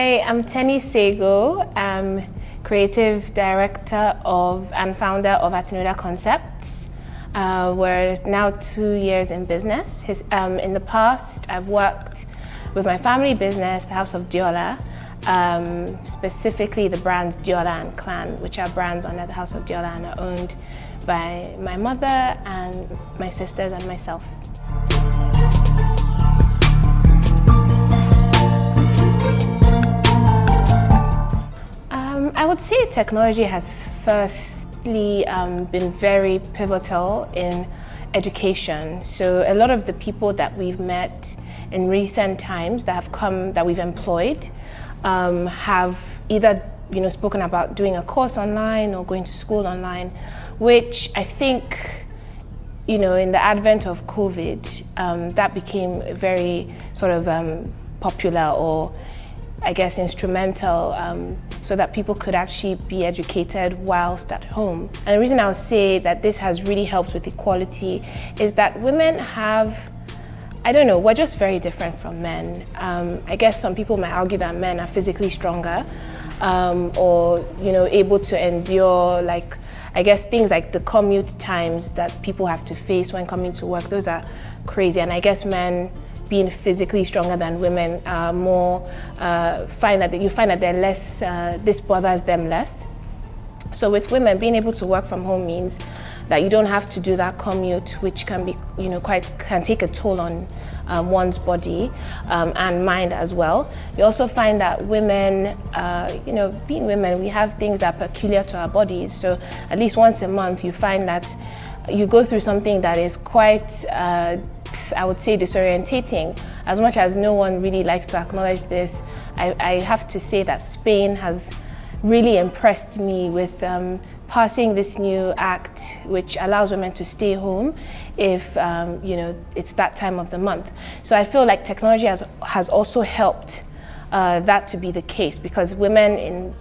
Hi, I'm Teni Sagoe. I'm creative director and founder of Atinudahconcepts. We're now 2 years in business. In the past, I've worked with my family business, the House of Diola, specifically the brands Diola and Clan, which are brands under the House of Diola and are owned by my mother and my sisters and myself. I would say technology has firstly been very pivotal in education. So a lot of the people that we've met in recent times that have come, that we've employed, have either spoken about doing a course online or going to school online, which I think in the advent of COVID, that became very sort of popular, or I guess instrumental, so that people could actually be educated whilst at home. And the reason I would say that this has really helped with equality is that women have, I don't know, we're just very different from men. I guess some people might argue that men are physically stronger, or able to endure, like, I guess things like the commute times that people have to face when coming to work. Those are crazy, and I guess men being physically stronger than women are more, find that they're less, this bothers them less. So with women, being able to work from home means that you don't have to do that commute, which can be, can take a toll on one's body and mind as well. You also find that women, being women, we have things that are peculiar to our bodies. So at least once a month, you find that you go through something that is quite, I would say, disorientating. As much as no one really likes to acknowledge this, I have to say that Spain has really impressed me with passing this new act which allows women to stay home if it's that time of the month. So I feel like technology has also helped that to be the case, because women,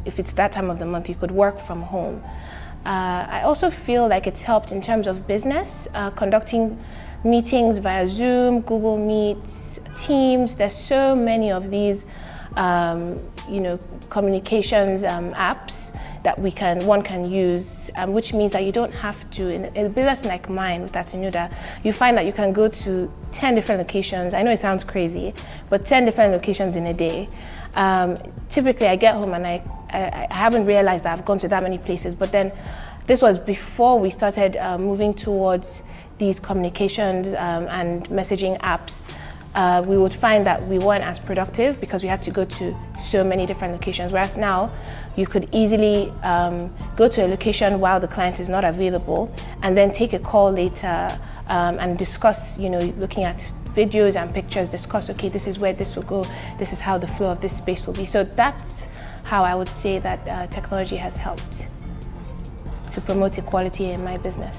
if it's that time of the month, you could work from home. I also feel like it's helped in terms of business, conducting meetings via Zoom, Google Meets, Teams. There's so many of these, communications apps that one can use, which means that you don't have to, in a business like mine with Atinudah, you find that you can go to 10 different locations. I know it sounds crazy, but 10 different locations in a day. Typically I get home and I haven't realized that I've gone to that many places, but then this was before we started moving towards these communications and messaging apps. We would find that we weren't as productive because we had to go to so many different locations, whereas now you could easily go to a location while the client is not available and then take a call later and discuss, looking at videos and pictures, discuss, okay, this is where this will go, this is how the flow of this space will be. So that's how I would say that technology has helped to promote equality in my business.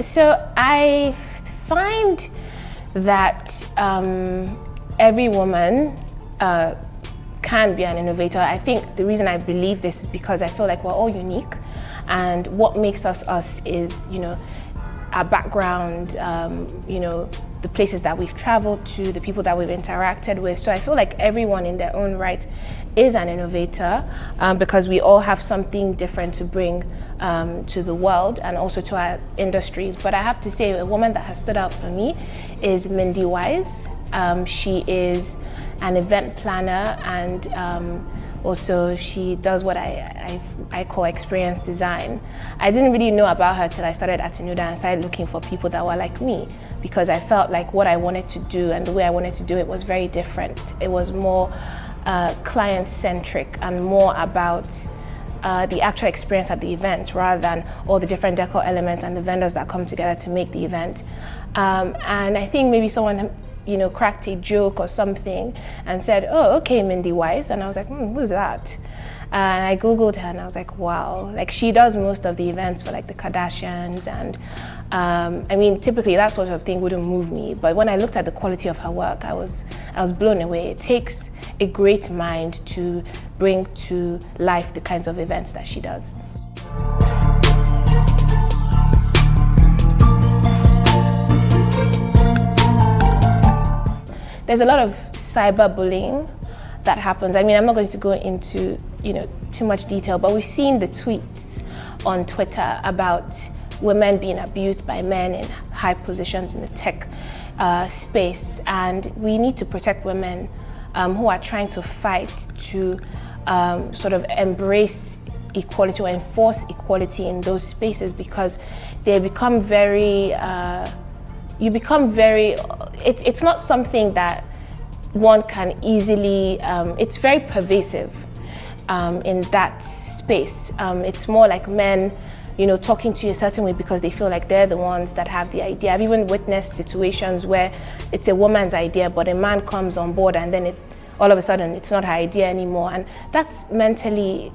So I find that every woman can be an innovator. I think the reason I believe this is because I feel like we're all unique, and what makes us us is, our background, the places that we've traveled to, the people that we've interacted with. So I feel like everyone in their own right is an innovator, because we all have something different to bring to the world and also to our industries. But I have to say, a woman that has stood out for me is Mindy Wise. She is an event planner, and also she does what I call experience design. I didn't really know about her till I started Atinudah and started looking for people that were like me, because I felt like what I wanted to do and the way I wanted to do it was very different. It was more client-centric and more about the actual experience at the event, rather than all the different decor elements and the vendors that come together to make the event. And I think maybe someone cracked a joke or something and said, oh, okay, Mindy Wise. And I was like, who's that? And I Googled her and I was like, wow, like she does most of the events for like the Kardashians. And I mean, typically that sort of thing wouldn't move me. But when I looked at the quality of her work, I was blown away. It takes a great mind to bring to life the kinds of events that she does. there's a lot of cyberbullying that happens. I mean, I'm not going to go into too much detail, but we've seen the tweets on Twitter about women being abused by men in high positions in the tech space, and we need to protect women who are trying to fight to sort of embrace equality or enforce equality in those spaces, because they become very, it's not something that one can easily, it's very pervasive in that space. It's more like men, talking to you a certain way because they feel like they're the ones that have the idea. I've even witnessed situations where it's a woman's idea, but a man comes on board and then all of a sudden it's not her idea anymore. And that's mentally,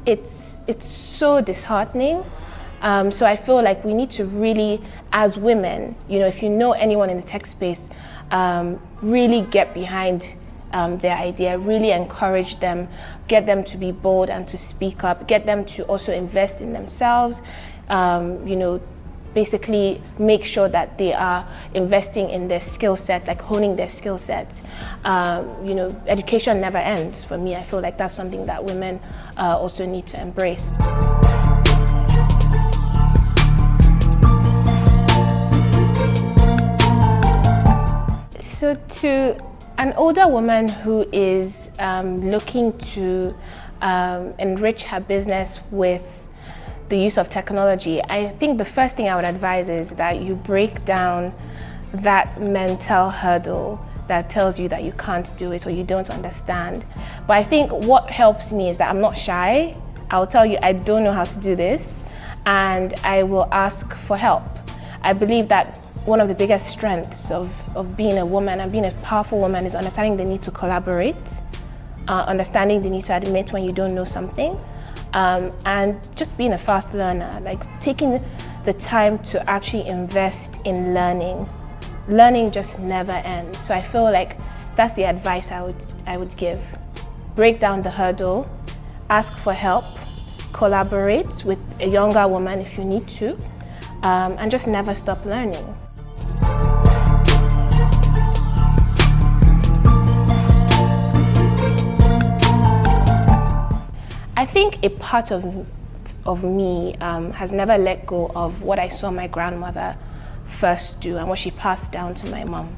it's so disheartening. So I feel like we need to really, as women, if you know anyone in the tech space, really get behind their idea, really encourage them, get them to be bold and to speak up, get them to also invest in themselves, basically make sure that they are investing in their skill set, like honing their skill sets. Education never ends for me. I feel like that's something that women also need to embrace. So to an older woman who is looking to enrich her business with the use of technology, I think the first thing I would advise is that you break down that mental hurdle that tells you that you can't do it or you don't understand. But I think what helps me is that I'm not shy. I'll tell you, I don't know how to do this, and I will ask for help. I believe that one of the biggest strengths of being a woman and being a powerful woman is understanding the need to collaborate, understanding the need to admit when you don't know something, and just being a fast learner, like taking the time to actually invest in learning. Learning just never ends. So I feel like that's the advice I would give. Break down the hurdle, ask for help, collaborate with a younger woman if you need to, and just never stop learning. I think a part of me has never let go of what I saw my grandmother first do and what she passed down to my mom.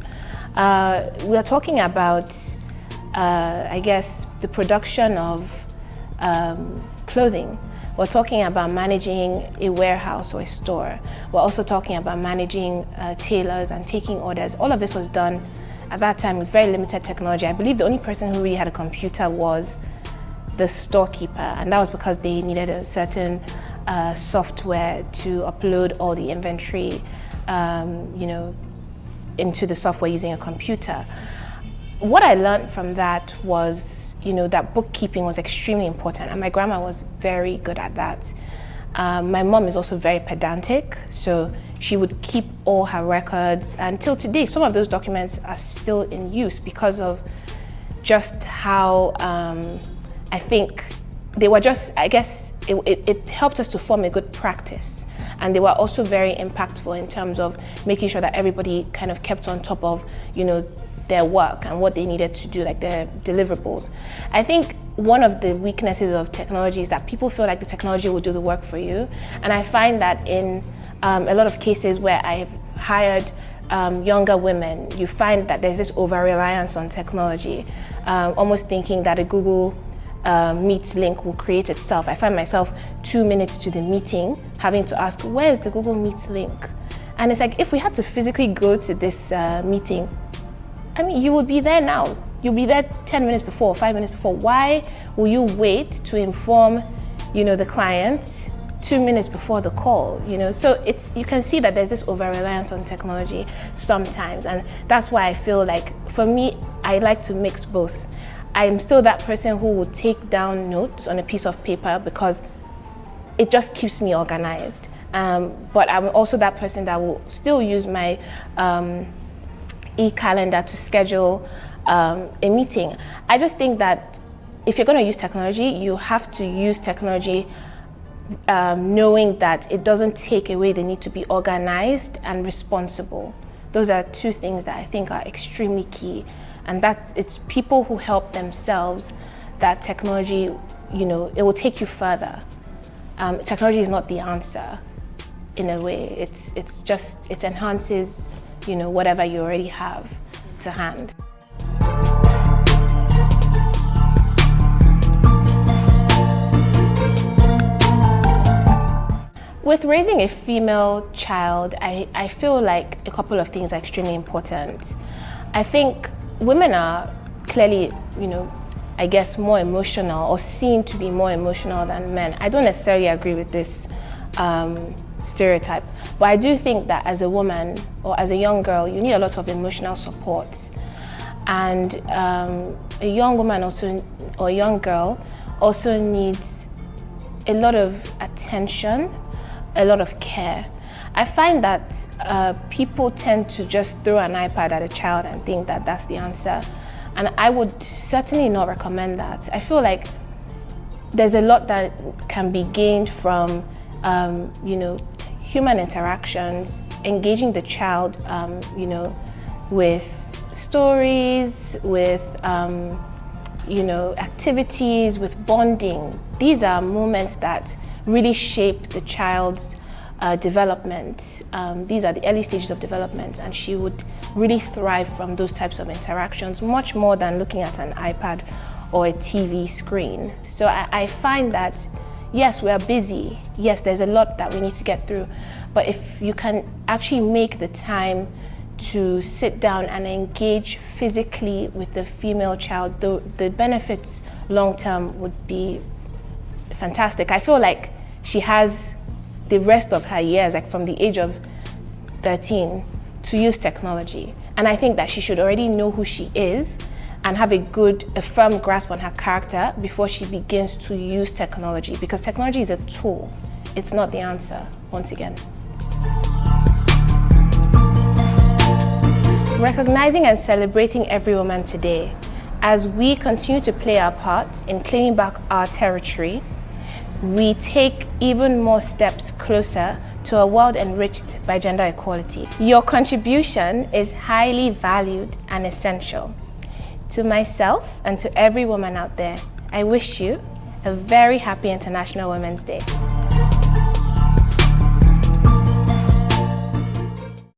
We are talking about, I guess, the production of clothing. We're talking about managing a warehouse or a store. We're also talking about managing tailors and taking orders. All of this was done at that time with very limited technology. I believe the only person who really had a computer was the storekeeper, and that was because they needed a certain software to upload all the inventory, into the software using a computer. What I learned from that was, that bookkeeping was extremely important, and my grandma was very good at that. My mom is also very pedantic, so she would keep all her records, and till today, some of those documents are still in use because of just how I think they were just, I guess, it helped us to form a good practice. And they were also very impactful in terms of making sure that everybody kind of kept on top of, their work and what they needed to do, like their deliverables. I think one of the weaknesses of technology is that people feel like the technology will do the work for you. And I find that in a lot of cases where I've hired younger women, you find that there's this over-reliance on technology, almost thinking that a Google Meet link will create itself. I find myself 2 minutes to the meeting having to ask, where's the Google Meet link? And it's like, if we had to physically go to this meeting, I mean, you would be there now. You'll be there 10 minutes before, 5 minutes before. Why will you wait to inform, the client 2 minutes before the call? So you can see that there's this over-reliance on technology sometimes, and that's why I feel like, for me, I like to mix both. I'm still that person who will take down notes on a piece of paper because it just keeps me organized. But I'm also that person that will still use my e-calendar to schedule a meeting. I just think that if you're going to use technology, you have to use technology knowing that it doesn't take away the need to be organized and responsible. Those are two things that I think are extremely key. And it's people who help themselves that technology, it will take you further. Technology is not the answer in a way. It enhances, whatever you already have to hand. With raising a female child, I feel like a couple of things are extremely important. I think women are clearly, I guess more emotional or seen to be more emotional than men. I don't necessarily agree with this stereotype, but I do think that as a woman or as a young girl, you need a lot of emotional support. And a young woman or a young girl also needs a lot of attention, a lot of care. I find that people tend to just throw an iPad at a child and think that that's the answer. And I would certainly not recommend that. I feel like there's a lot that can be gained from, human interactions, engaging the child, with stories, with, activities, with bonding. These are moments that really shape the child's development. These are the early stages of development, and she would really thrive from those types of interactions much more than looking at an iPad or a TV screen. So I find that, yes, we are busy. Yes, there's a lot that we need to get through. But if you can actually make the time to sit down and engage physically with the female child, the benefits long-term would be fantastic. I feel like she has the rest of her years, like from the age of 13, to use technology. And I think that she should already know who she is and have a firm grasp on her character before she begins to use technology, because technology is a tool. It's not the answer, once again. Recognizing and celebrating every woman today, as we continue to play our part in claiming back our territory, we take even more steps closer to a world enriched by gender equality. Your contribution is highly valued and essential. To myself and to every woman out there, I wish you a very happy International Women's Day.